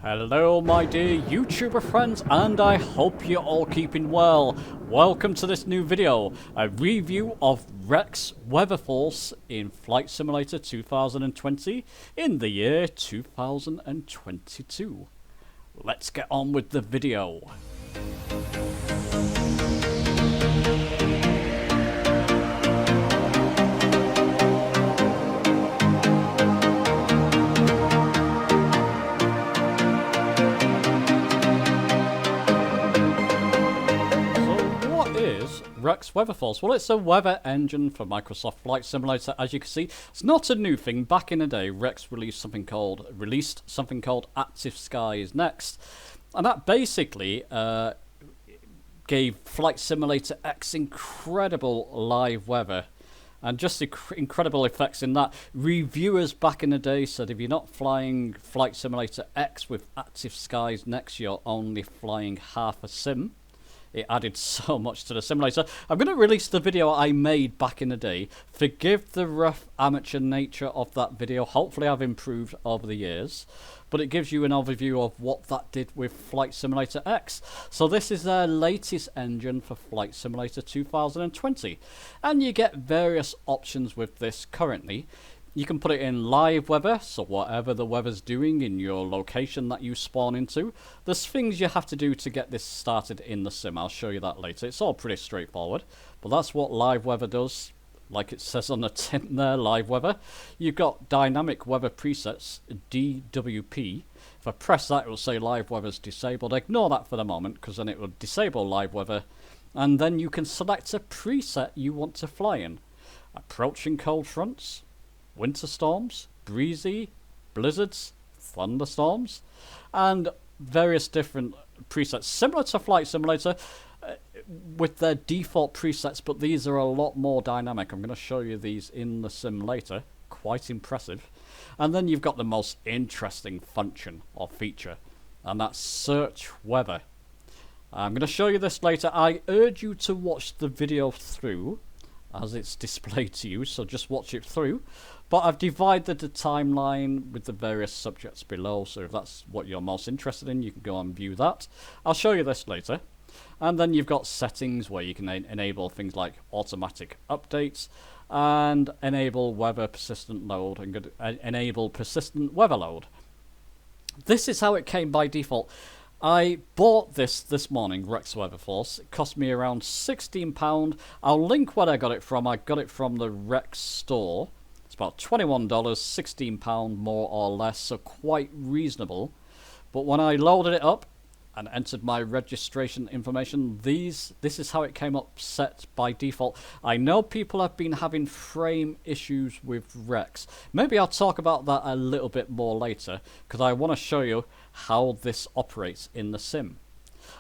Hello my dear YouTuber friends, and I hope you're all keeping well. Welcome to this new video, a review of Rex Weatherforce in Flight Simulator 2020 in the year 2022. Let's get on with the video. Rex Weatherforce. Well, it's a weather engine for Microsoft Flight Simulator. As you can see, it's not a new thing. Back in the day, Rex released something called Active Skies Next, and that basically gave Flight Simulator X incredible live weather and just incredible effects in that. Reviewers back in the day said if you're not flying Flight Simulator X with Active Skies Next, you're only flying half a sim. It added so much to the simulator. I'm going to release the video I made back in the day. Forgive the rough amateur nature of that video. Hopefully I've improved over the years. But it gives you an overview of what that did with Flight Simulator X. So this is their latest engine for Flight Simulator 2020. And you get various options with this currently. You can put it in live weather, so whatever the weather's doing in your location that you spawn into. There's things you have to do to get this started in the sim. I'll show you that later. It's all pretty straightforward, but that's what live weather does. Like it says on the tin there, live weather. You've got dynamic weather presets, DWP. If I press that, it will say live weather's disabled. Ignore that for the moment, because then it will disable live weather. And then you can select a preset you want to fly in. Approaching cold fronts, winter storms, breezy, blizzards, thunderstorms, and various different presets. Similar to Flight Simulator with their default presets, but these are a lot more dynamic. I'm going to show you these in the sim later. Quite impressive. And then you've got the most interesting function or feature, and that's search weather. I'm going to show you this later. I urge you to watch the video through as it's displayed to you, so just watch it through. But I've divided the timeline with the various subjects below, so if that's what you're most interested in, you can go and view that. I'll show you this later. And then you've got settings where you can enable things like automatic updates and enable weather persistent load and enable persistent weather load. This is how it came by default. I bought this morning, Rex Weatherforce. It cost me around £16. I'll link where I got it from. I got it from the Rex store. It's about $21, £16 more or less, so quite reasonable. But when I loaded it up and entered my registration information, this is how it came up set by default. I know people have been having frame issues with Rex. Maybe I'll talk about that a little bit more later, because I want to show you how this operates in the sim.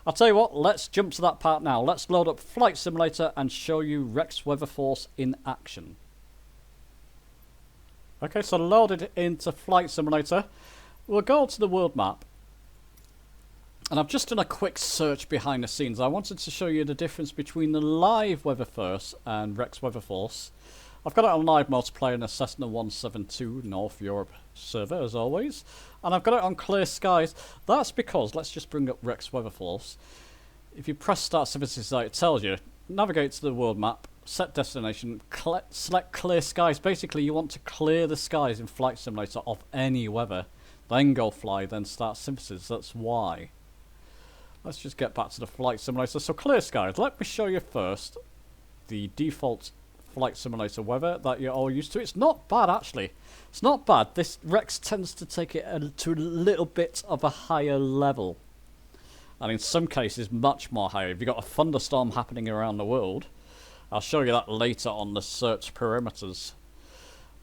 I'll tell you what, let's jump to that part now. Let's load up Flight Simulator and show you Rex Weatherforce in action. Okay, so loaded into Flight Simulator. We'll go to the world map. And I've just done a quick search behind the scenes. I wanted to show you the difference between the live Weatherforce and Rex Weatherforce. I've got it on live multiplayer in a Cessna 172 North Europe server, as always. And I've got it on clear skies. That's because, let's just bring up Rex Weatherforce. If you press Start Services, it tells you, navigate to the world map, set destination, select clear skies. Basically, you want to clear the skies in Flight Simulator of any weather. Then go fly, then start synthesis. That's why. Let's just get back to the Flight Simulator. So clear skies. Let me show you first the default Flight Simulator weather that you're all used to. It's not bad, actually. It's not bad. This Rex tends to take it to a little bit of a higher level. And in some cases, much more higher. If you've got a thunderstorm happening around the world, I'll show you that later on the search perimeters.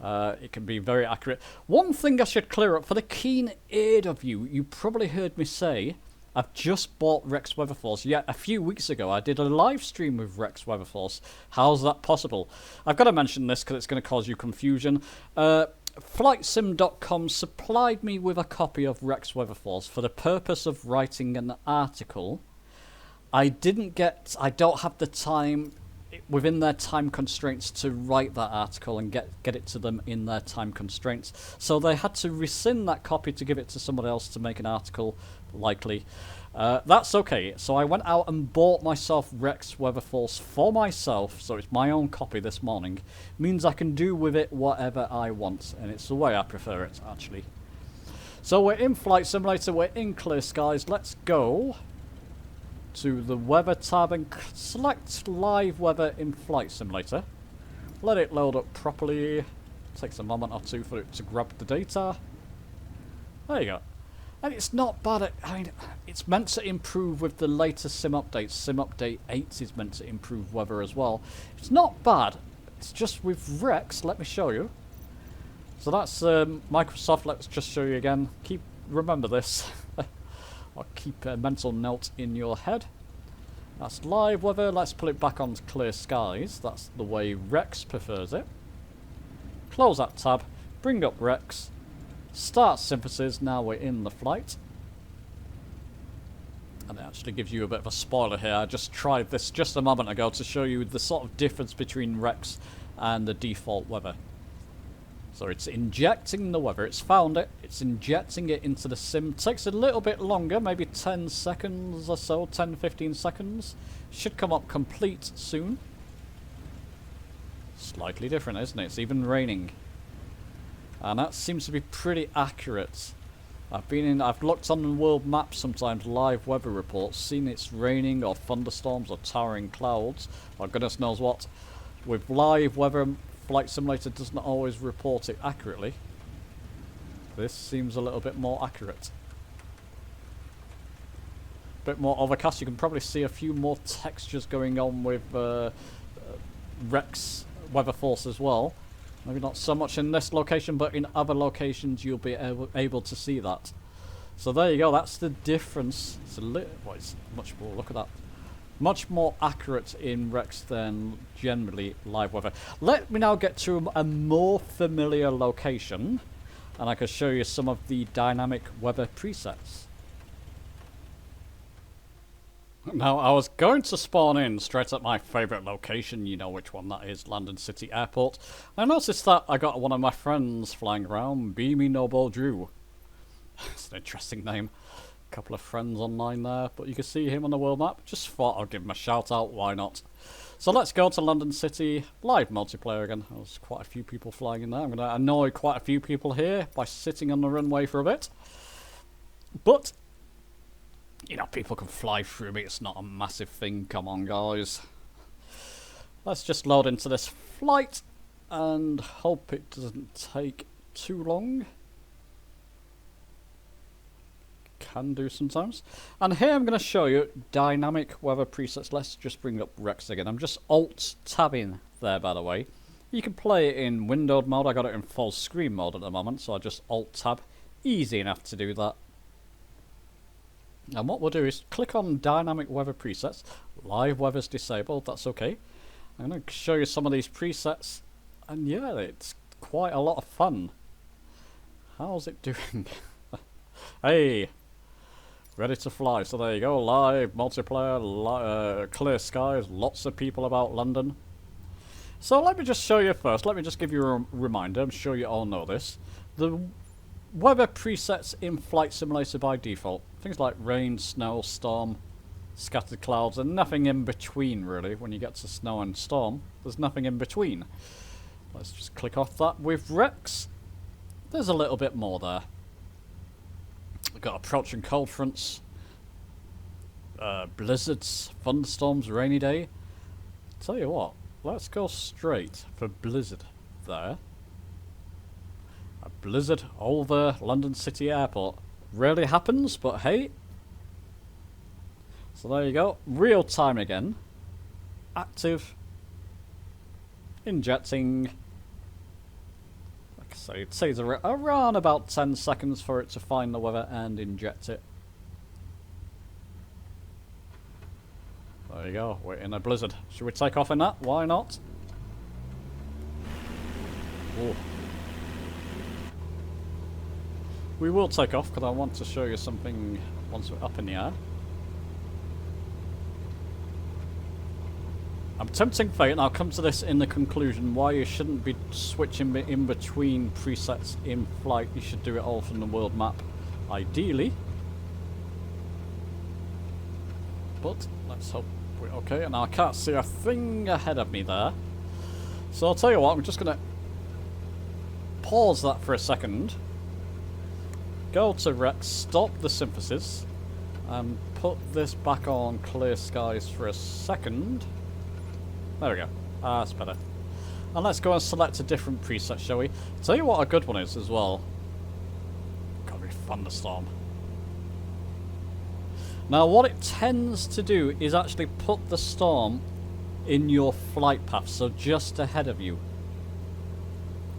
It can be very accurate. One thing I should clear up, for the keen-eared of you, you probably heard me say, I've just bought Rex Weatherforce. Yeah, a few weeks ago I did a live stream with Rex Weatherforce. How's that possible? I've got to mention this because it's going to cause you confusion. FlightSim.com supplied me with a copy of Rex Weatherforce for the purpose of writing an article. I don't have the time within their time constraints to write that article and get it to them in their time constraints. So they had to rescind that copy to give it to somebody else to make an article, likely. That's okay. So I went out and bought myself Rex Weatherforce for myself, so it's my own copy this morning. Means I can do with it whatever I want, and it's the way I prefer it, actually. So we're in Flight Simulator, we're in clear skies. Let's go to the weather tab and select live weather in Flight Simulator. Let it load up properly. Takes a moment or two for it to grab the data. There you go. And it's not bad. I mean, it's meant to improve with the latest sim updates. Sim update 8 is meant to improve weather as well. It's not bad. It's just with Rex. Let me show you. So that's Microsoft. Let's just show you again. Remember this. Or keep a mental note in your head. That's live weather. Let's put it back on clear skies. That's the way Rex prefers it. Close that tab. Bring up Rex. Start synthesis. Now we're in the flight. And it actually gives you a bit of a spoiler here. I just tried this just a moment ago to show you the sort of difference between Rex and the default weather. So it's injecting the weather. It's found it. It's injecting it into the sim. Takes a little bit longer, maybe 10 seconds or so, 10-15 seconds. Should come up complete soon. Slightly different, isn't it? It's even raining. And that seems to be pretty accurate. I've looked on the world map sometimes, live weather reports, seen it's raining or thunderstorms or towering clouds, or goodness knows what. With live weather, Flight Simulator doesn't always report it accurately. This seems a little bit more accurate. Bit more overcast. You can probably see a few more textures going on with Rex Weatherforce as well. Maybe not so much in this location, but in other locations you'll be able to see that. So there you go. That's the difference. It's much more. Look at that. Much more accurate in Rex than generally live weather. Let me now get to a more familiar location, and I can show you some of the dynamic weather presets. Now, I was going to spawn in straight at my favourite location, you know which one that is, London City Airport. I noticed that I got one of my friends flying around, Beamy Noble Drew. It's an interesting name. Couple of friends online there, but you can see him on the world map. Just thought I'd give him a shout out, why not? So let's go to London City, live multiplayer again. There's quite a few people flying in there. I'm going to annoy quite a few people here by sitting on the runway for a bit. But, you know, people can fly through me, it's not a massive thing, come on guys. Let's just load into this flight and hope it doesn't take too long. Can do sometimes. And here I'm going to show you dynamic weather presets. Let's just bring up Rex again. I'm just alt-tabbing there, by the way. You can play it in windowed mode. I got it in full screen mode at the moment, so I just alt-tab. Easy enough to do that. And what we'll do is click on dynamic weather presets. Live weather's disabled, that's okay. I'm going to show you some of these presets. And yeah, it's quite a lot of fun. How's it doing? Hey! Ready to fly. So there you go. Live, multiplayer, clear skies, lots of people about London. So let me just show you first. Let me just give you a reminder. I'm sure you all know this. The weather presets in Flight Simulator by default. Things like rain, snow, storm, scattered clouds, and nothing in between really. When you get to snow and storm, there's nothing in between. Let's just click off that. With Rex, there's a little bit more there. We've got approaching cold fronts, blizzards, thunderstorms, rainy day. Tell you what, let's go straight for blizzard there. A blizzard over London City Airport. Rarely happens, but hey. So there you go. Real time again. Active. Injecting. So it takes around about 10 seconds for it to find the weather and inject it. There you go, we're in a blizzard. Should we take off in that? Why not? Ooh. We will take off because I want to show you something once we're up in the air. I'm tempting fate, and I'll come to this in the conclusion, why you shouldn't be switching in between presets in flight. You should do it all from the world map, ideally. But let's hope we're okay. And I can't see a thing ahead of me there. So I'll tell you what, I'm just going to pause that for a second. Go to Rex, stop the synthesis, and put this back on clear skies for a second. There we go. That's better. And let's go and select a different preset, shall we? Tell you what a good one is as well. Gotta be thunderstorm. Now what it tends to do is actually put the storm in your flight path, so just ahead of you.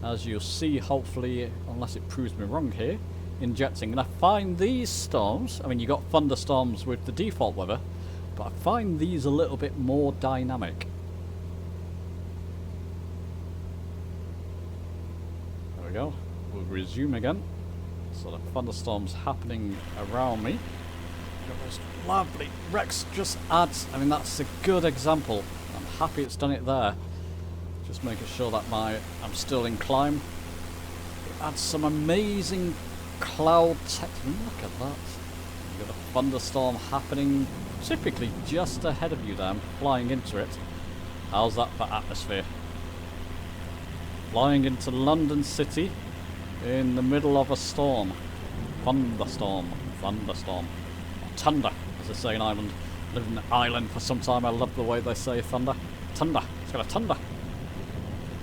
As you'll see, hopefully, unless it proves me wrong here, injecting. And I find these storms, I mean you got thunderstorms with the default weather, but I find these a little bit more dynamic. There we go. We'll resume again. So the thunderstorms happening around me. Got those lovely Rex just adds, I mean that's a good example. I'm happy it's done it there. Just making sure that I'm still in climb. It adds some amazing cloud text. Look at that. You've got a thunderstorm happening typically just ahead of you there. I'm flying into it. How's that for atmosphere? Flying into London City in the middle of a storm. Thunderstorm. Thunderstorm. Or thunder, as they say in Ireland. Lived in Ireland for some time. I love the way they say thunder. Thunder. It's got a thunder.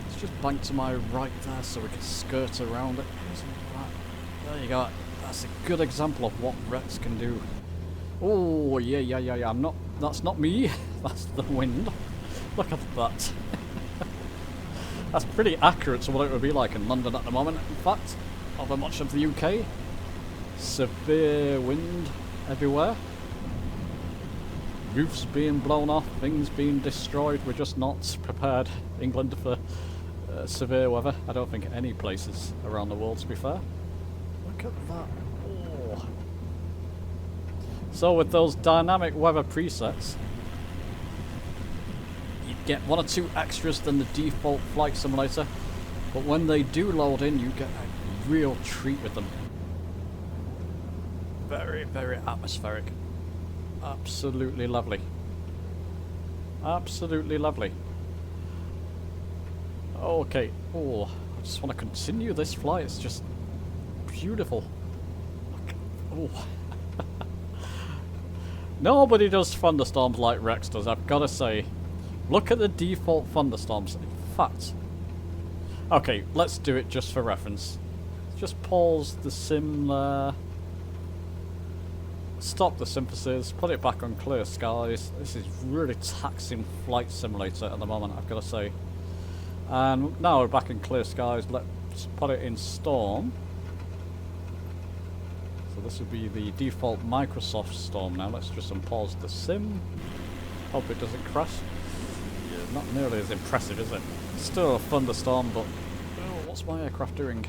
Let's just bank to my right there so we can skirt around it. There you go. That's a good example of what Rex can do. Oh, yeah. I'm not. That's not me. That's the wind. Look at that. That's pretty accurate to what it would be like in London at the moment. In fact, over much of the UK, severe wind everywhere. Roofs being blown off, things being destroyed. We're just not prepared, England, for severe weather. I don't think any places around the world, to be fair. Look at that. Oh. So with those dynamic weather presets, you get one or two extras than the default flight simulator, but when they do load in, you get a real treat with them. Very, very atmospheric. Absolutely lovely. Absolutely lovely. Okay. Oh, I just want to continue this flight. It's just beautiful. Look. Oh. Nobody does thunderstorms like Rex does, I've got to say. Look at the default thunderstorms. In fact, okay, let's do it just for reference. Just pause the sim there. Stop the synthesis, put it back on clear skies. This is really taxing flight simulator at the moment, I've got to say. And now we're back in clear skies. Let's put it in storm. So this would be the default Microsoft storm now. Let's just unpause the sim. Hope it doesn't crash. Yeah, not nearly as impressive, is it? Still a thunderstorm, but oh, what's my aircraft doing?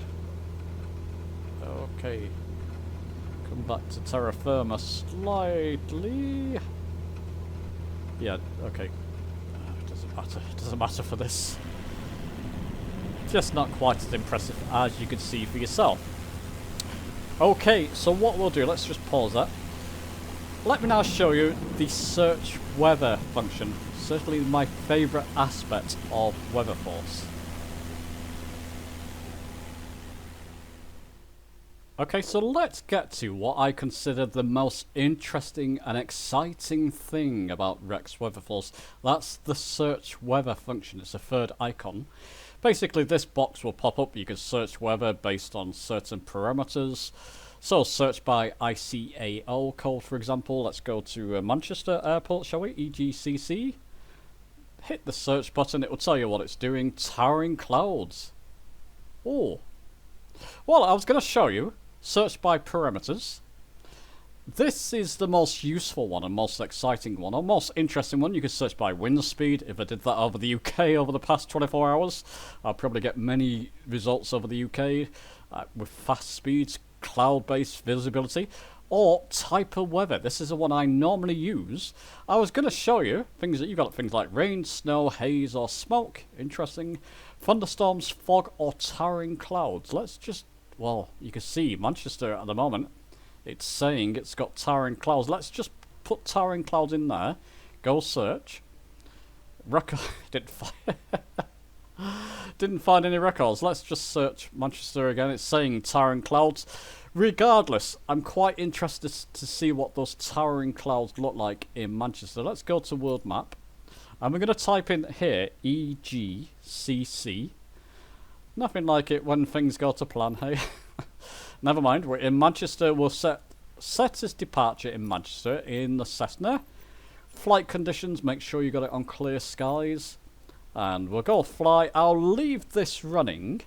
Okay. Come back to terra firma slightly. Yeah, okay. Doesn't matter. Doesn't matter for this. Just not quite as impressive as you can see for yourself. Okay, so what we'll do, let's just pause that. Let me now show you the search weather function. Certainly my favourite aspect of Weatherforce. Okay, so let's get to what I consider the most interesting and exciting thing about Rex Weatherforce. That's the search weather function. It's a third icon. Basically, this box will pop up. You can search weather based on certain parameters. So search by ICAO code, for example. Let's go to Manchester Airport, shall we? EGCC. Hit the search button. It will tell you what it's doing. Towering clouds. Oh. Well, I was going to show you. Search by parameters. This is the most useful one and most exciting one, or most interesting one. You could search by wind speed. If I did that over the UK over the past 24 hours, I'll probably get many results over the UK with fast speeds, cloud-based visibility. or type of weather. This is the one I normally use. I was going to show you things that you've got, things like rain, snow, haze, or smoke. Interesting. Thunderstorms, fog, or towering clouds. Let's just, well, you can see Manchester at the moment. It's saying it's got towering clouds. Let's just put towering clouds in there. Go search. Didn't find any records. Let's just search Manchester again. It's saying towering clouds. Regardless, I'm quite interested to see what those towering clouds look like in Manchester. Let's go to world map. And we're going to type in here EGCC. Nothing like it when things go to plan, hey? Never mind, we're in Manchester. We'll set his departure in Manchester in the Cessna. Flight conditions, make sure you got it on clear skies. And we'll go fly. I'll leave this running.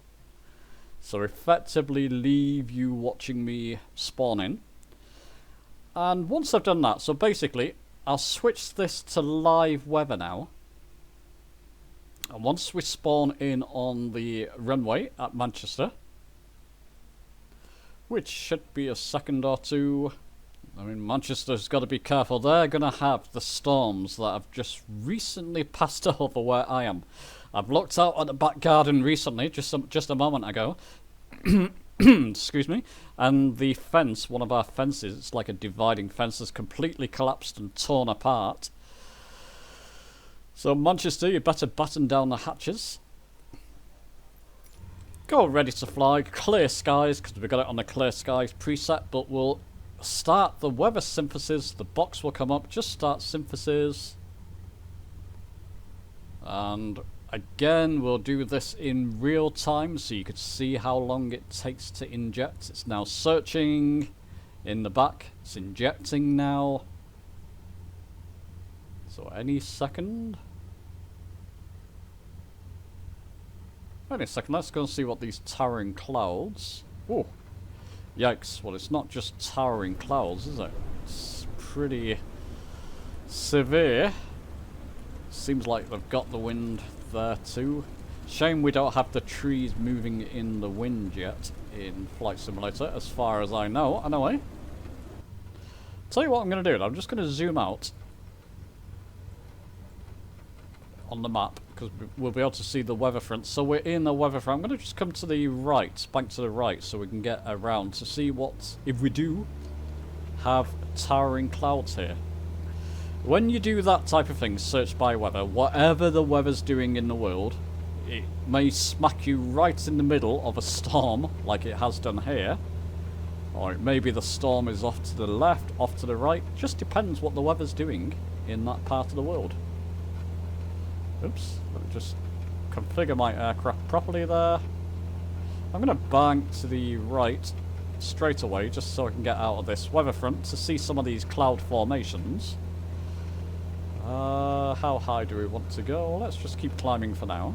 So effectively leave you watching me spawn in. And once I've done that, so basically I'll switch this to live weather now. And once we spawn in on the runway at Manchester, which should be a second or two. I mean, Manchester's got to be careful. They're going to have the storms that have just recently passed over where I am. I've looked out at the back garden recently, just a moment ago. Excuse me. And the fence, one of our fences, it's like a dividing fence, has completely collapsed and torn apart. So Manchester, you better batten down the hatches. Go ready to fly. Clear skies, because we got it on the clear skies preset, but we'll start the weather synthesis. The box will come up. Just start synthesis. And again, we'll do this in real time so you could see how long it takes to inject. It's now searching in the back. It's injecting now. So any second. Any second. Let's go and see what these towering clouds. Oh, yikes. Well, it's not just towering clouds, is it? It's pretty severe. Seems like they've got the wind there too. Shame we don't have the trees moving in the wind yet in Flight Simulator, as far as I know. Anyway, tell you what I'm going to do. I'm just going to zoom out on the map because we'll be able to see the weather front. So we're in the weather front. I'm going to just come to the right, back to the right, so we can get around to see what, if we do have towering clouds here. When you do that type of thing, search by weather, whatever the weather's doing in the world, it may smack you right in the middle of a storm, like it has done here. Or maybe the storm is off to the left, off to the right. Just depends what the weather's doing in that part of the world. Oops, let me just configure my aircraft properly there. I'm going to bank to the right straight away, just so I can get out of this weather front to see some of these cloud formations. How high do we want to go? Let's just keep climbing for now.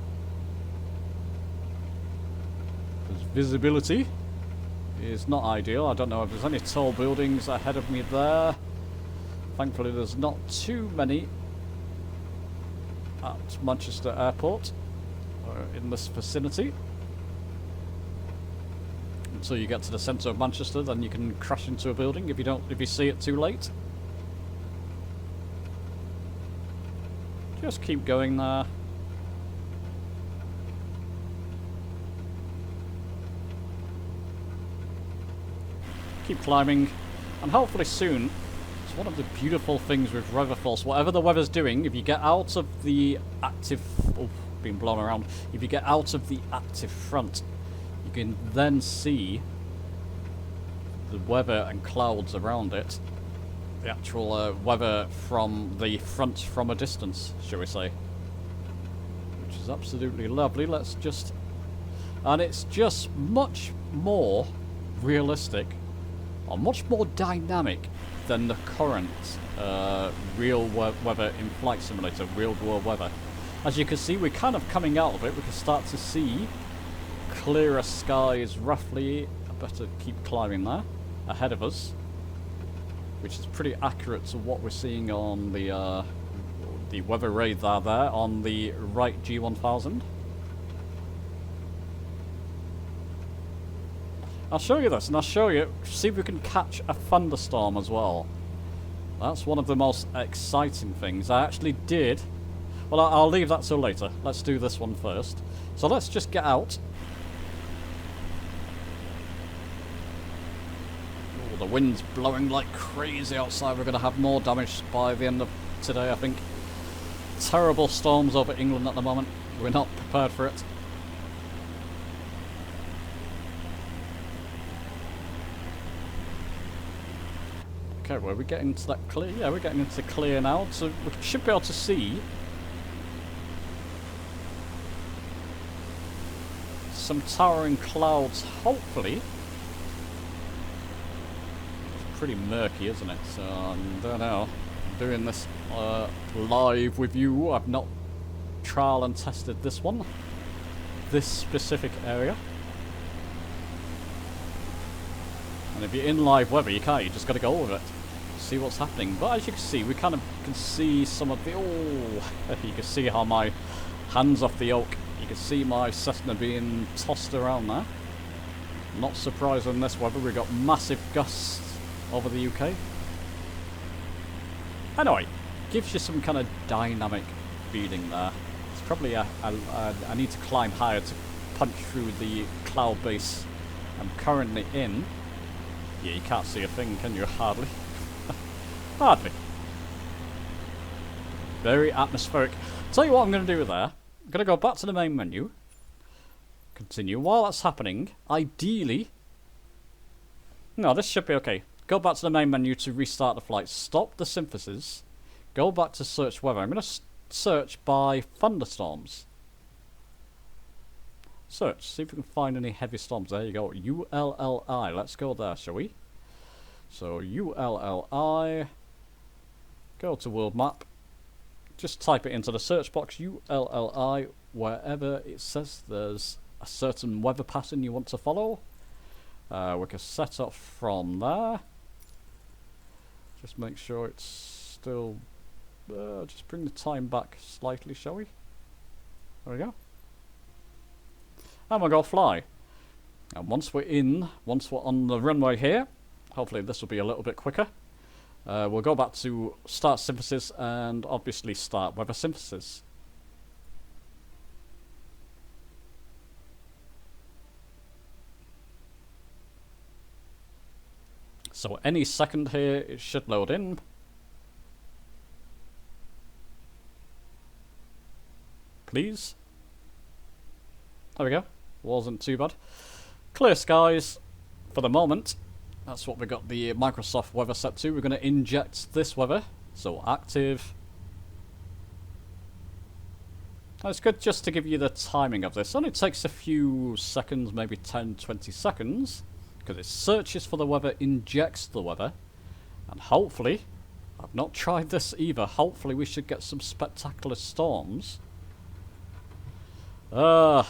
Because visibility is not ideal. I don't know if there's any tall buildings ahead of me there. Thankfully there's not too many at Manchester Airport or in this vicinity. Until you get to the centre of Manchester, then you can crash into a building if you see it too late. Just keep going there. Keep climbing, and hopefully soon. It's one of the beautiful things with Weatherforce. Whatever the weather's doing, if you get out of the active, being blown around. If you get out of the active front, you can then see the weather and clouds around it. The actual weather from the front from a distance, shall we say. Which is absolutely lovely. Let's just... And it's just much more realistic, or much more dynamic than the current real weather in Flight Simulator, real world weather. As you can see, we're kind of coming out of it. We can start to see clearer skies roughly. I better keep climbing there, ahead of us. Which is pretty accurate to what we're seeing on the weather radar there on the right G1000. I'll show you this, and I'll show you, see if we can catch a thunderstorm as well. That's one of the most exciting things. I actually did. Well, I'll leave that till later. Let's do this one first. So let's just get out. Oh, the wind's blowing like crazy outside. We're going to have more damage by the end of today, I think. Terrible storms over England at the moment. We're not prepared for it. Okay, well, we're getting into that clear. Yeah, we're getting into clear now, so we should be able to see some towering clouds, hopefully. It's pretty murky, isn't it? So, I don't know. I'm doing this live with you. I've not trial and tested this one. This specific area. And if you're in live weather, you can't. You just got to go with it. See what's happening. But as you can see, we kind of can see some of the... Oh, you can see how my hand's off the yoke. You can see my Cessna being tossed around there. Not surprised in this weather. We've got massive gusts over the UK. Anyway, gives you some kind of dynamic feeling there. It's probably I need to climb higher to punch through the cloud base I'm currently in. Yeah, you can't see a thing, can you? Hardly. Hardly. Very atmospheric. Tell you what I'm going to do there. I'm going to go back to the main menu. Continue. While that's happening, ideally... No, this should be okay. Go back to the main menu to restart the flight. Stop the synthesis. Go back to search weather. I'm going to search by thunderstorms. Search. See if we can find any heavy storms. There you go. ULLI. Let's go there, shall we? So, ULLI. Go to world map. Just type it into the search box. ULLI. Wherever it says there's a certain weather pattern you want to follow. We can set up from there. Just make sure it's still... just bring the time back slightly, shall we? There we go. And we'll go fly. And once we're on the runway here, hopefully this will be a little bit quicker. We'll go back to start synthesis and obviously start weather synthesis. So any second here, it should load in. Please. There we go. Wasn't too bad. Clear skies for the moment. That's what we got the Microsoft weather set to. We're going to inject this weather. So active. It's good just to give you the timing of this. Only takes a few seconds, maybe 10, 20 seconds. Because it searches for the weather, injects the weather. And hopefully, I've not tried this either, hopefully we should get some spectacular storms. We're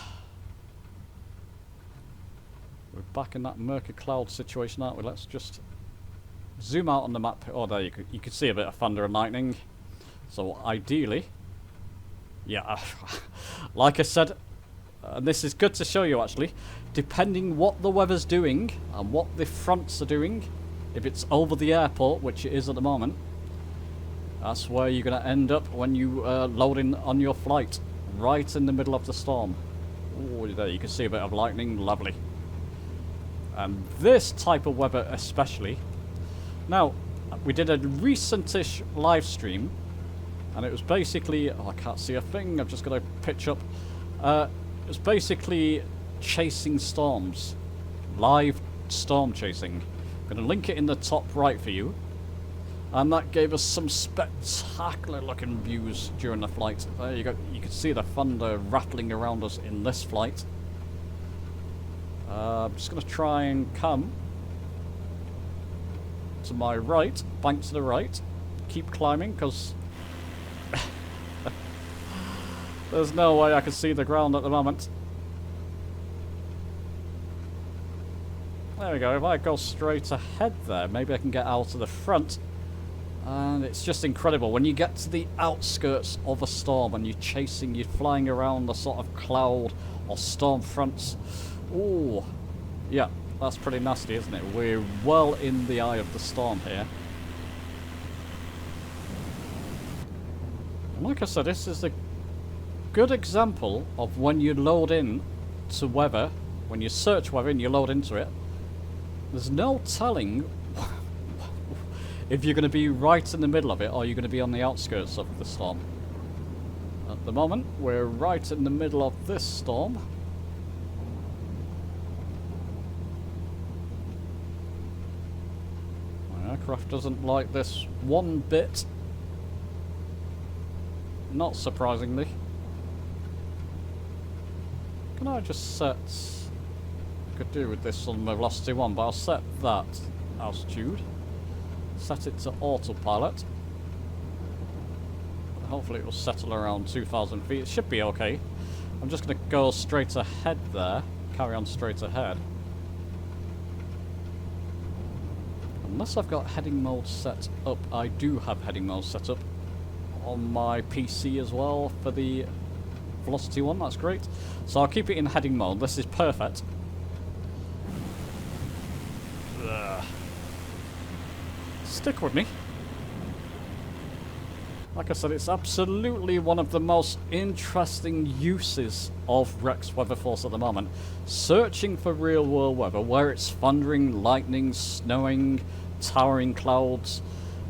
back in that murky cloud situation, aren't we? Let's just zoom out on the map. Oh, there you can see a bit of thunder and lightning. So ideally, yeah, like I said, and this is good to show you actually, depending what the weather's doing and what the fronts are doing, if it's over the airport, which it is at the moment, that's where you're going to end up when you load in on your flight, right in the middle of the storm. Oh, there you can see a bit of lightning, lovely. And this type of weather especially. Now, we did a recentish live stream, and it was basically, oh, I can't see a thing, I've just got to pitch up. It was basically chasing storms, live storm chasing. I'm going to link it in the top right for you. And that gave us some spectacular looking views during the flight. There you go. You can see the thunder rattling around us in this flight. I'm just going to try and come to my right, bank to the right. Keep climbing because there's no way I can see the ground at the moment. There we go. If I go straight ahead there, maybe I can get out to the front. And it's just incredible. When you get to the outskirts of a storm and you're chasing, you're flying around the sort of cloud or storm fronts. Ooh. Yeah. That's pretty nasty, isn't it? We're well in the eye of the storm here. And like I said, this is a good example of when you load in to weather, when you search weather and you load into it, there's no telling if you're going to be right in the middle of it or you're going to be on the outskirts of the storm. At the moment, we're right in the middle of this storm. My aircraft doesn't like this one bit. Not surprisingly. Can I just set... I could do with this on my velocity 1, but I'll set that altitude. Set it to autopilot. Hopefully it will settle around 2,000 feet. It should be okay. I'm just going to go straight ahead there. Carry on straight ahead. Unless I've got heading mode set up. I do have heading mode set up on my PC as well for the velocity 1. That's great. So I'll keep it in heading mode. This is perfect. Stick with me. Like I said, it's absolutely one of the most interesting uses of Rex Weatherforce at the moment. Searching for real world weather, where it's thundering, lightning, snowing, towering clouds.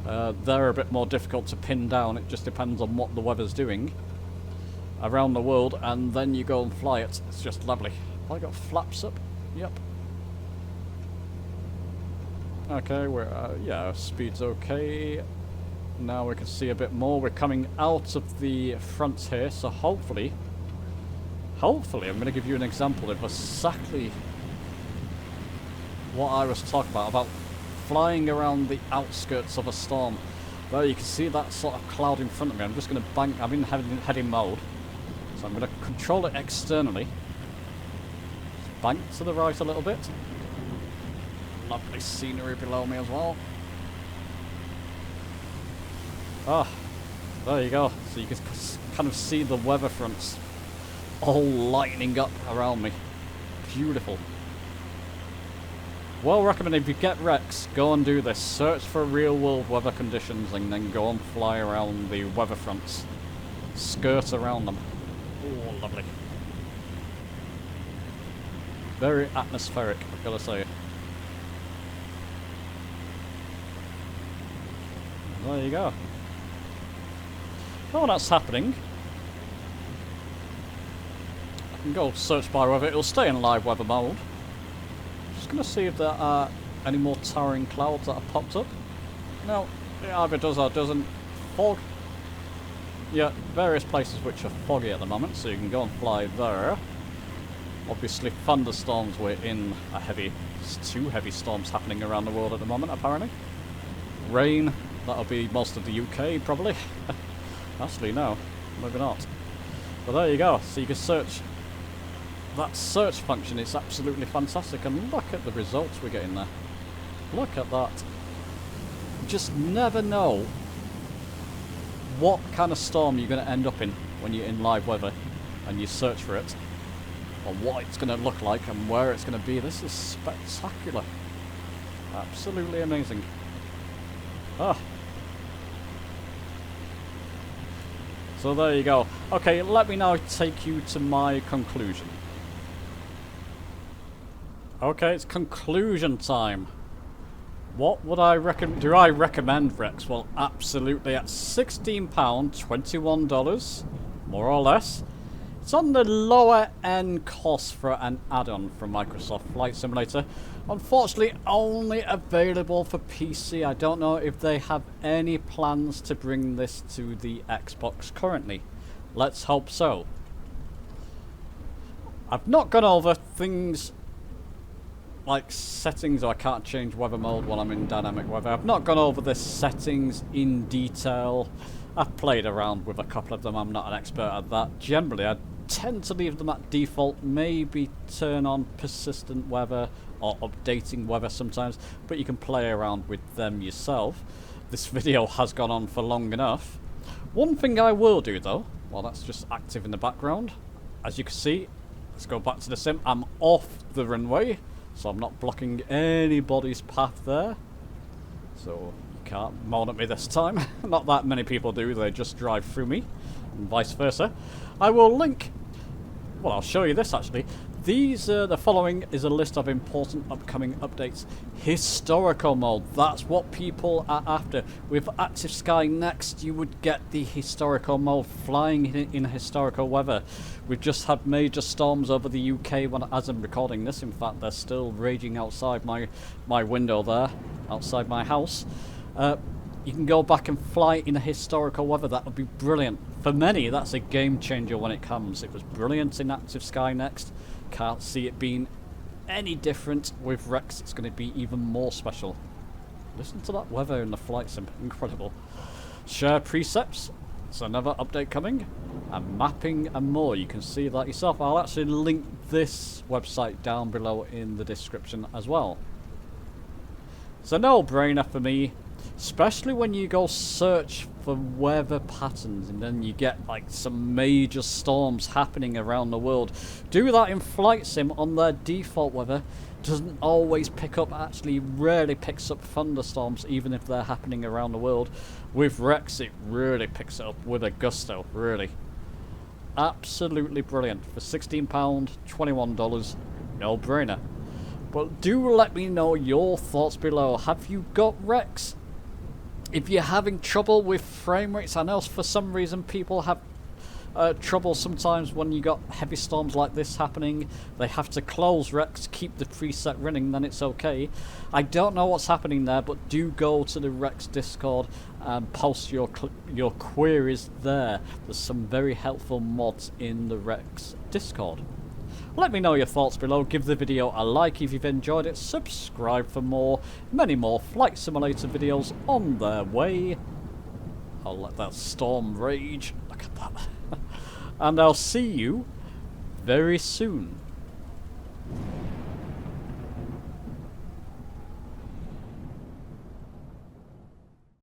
They're a bit more difficult to pin down. It just depends on what the weather's doing around the world, and then you go and fly it. It's just lovely. Have I got flaps up? Yep. Okay, yeah, speed's okay. Now we can see a bit more. We're coming out of the front here, so hopefully I'm going to give you an example of exactly what I was talking about flying around the outskirts of a storm. There you can see that sort of cloud in front of me. I'm just going to bank. I'm in heading mode, so I'm going to control it externally. Bank to the right a little bit. Lovely scenery below me as well. Ah, there you go. So you can kind of see the weather fronts all lightening up around me. Beautiful. Well recommended. If you get Rex, go and do this. Search for real world weather conditions and then go and fly around the weather fronts. Skirt around them. Oh, lovely. Very atmospheric, I've got to say. There you go. Oh, that's happening. I can go search by weather. It'll stay in live weather mode. Just going to see if there are any more towering clouds that have popped up. No, it either does or doesn't. Fog. Yeah, various places which are foggy at the moment, so you can go and fly there. Obviously, thunderstorms. We're in a two heavy storms happening around the world at the moment, apparently. Rain. That'll be most of the UK, probably. Actually, no. Maybe not. But there you go. So you can search. That search function is absolutely fantastic. And look at the results we're getting there. Look at that. You just never know what kind of storm you're going to end up in when you're in live weather and you search for it. Or what it's going to look like and where it's going to be. This is spectacular. Absolutely amazing. Ah. So there you go. Okay, let me now take you to my conclusion. Okay, it's conclusion time. What would I recommend? Do I recommend Rex? Well, absolutely. At £16, $21, more or less. It's on the lower end cost for an add-on from Microsoft Flight Simulator. Unfortunately, only available for PC. I don't know if they have any plans to bring this to the Xbox currently. Let's hope so. I've not gone over things like settings. I can't change weather mode while I'm in dynamic weather. I've not gone over the settings in detail. I've played around with a couple of them. I'm not an expert at that. Generally, I tend to leave them at default. Maybe turn on persistent weather or updating weather sometimes, but you can play around with them yourself. This video has gone on for long enough. One thing I will do though, well, that's just active in the background. As you can see, let's go back to the sim. I'm off the runway, so I'm not blocking anybody's path there. So you can't moan at me this time. Not that many people do, they just drive through me, and vice versa. I will link, well, I'll show you this actually. The following is a list of important upcoming updates. Historical mode, that's what people are after. With Active Sky Next, you would get the historical mode, flying in historical weather. We've just had major storms over the UK as I'm recording this. In fact, they're still raging outside my window there, outside my house. You can go back and fly in a historical weather. That would be brilliant. For many, that's a game changer when it comes. It was brilliant in Active Sky Next. Can't see it being any different with Rex. It's going to be even more special. Listen to that weather in the flight sim. Incredible. Share precepts. It's another update coming. And mapping and more. You can see that yourself. I'll actually link this website down below in the description as well. It's a no-brainer for me. Especially when you go search for weather patterns and then you get like some major storms happening around the world. Do that in Flight Sim on their default weather. Doesn't always pick up, actually rarely picks up thunderstorms even if they're happening around the world. With Rex it really picks it up with a gusto, really. Absolutely brilliant. For £16, $21, no brainer. But do let me know your thoughts below. Have you got Rex? If you're having trouble with frame rates, I know for some reason people have trouble sometimes when you got heavy storms like this happening. They have to close Rex, keep the preset running, then it's okay. I don't know what's happening there, but do go to the Rex Discord and post your queries there. There's some very helpful mods in the Rex Discord. Let me know your thoughts below, give the video a like if you've enjoyed it, subscribe for more, many more Flight Simulator videos on their way. I'll let that storm rage, look at that. And I'll see you very soon.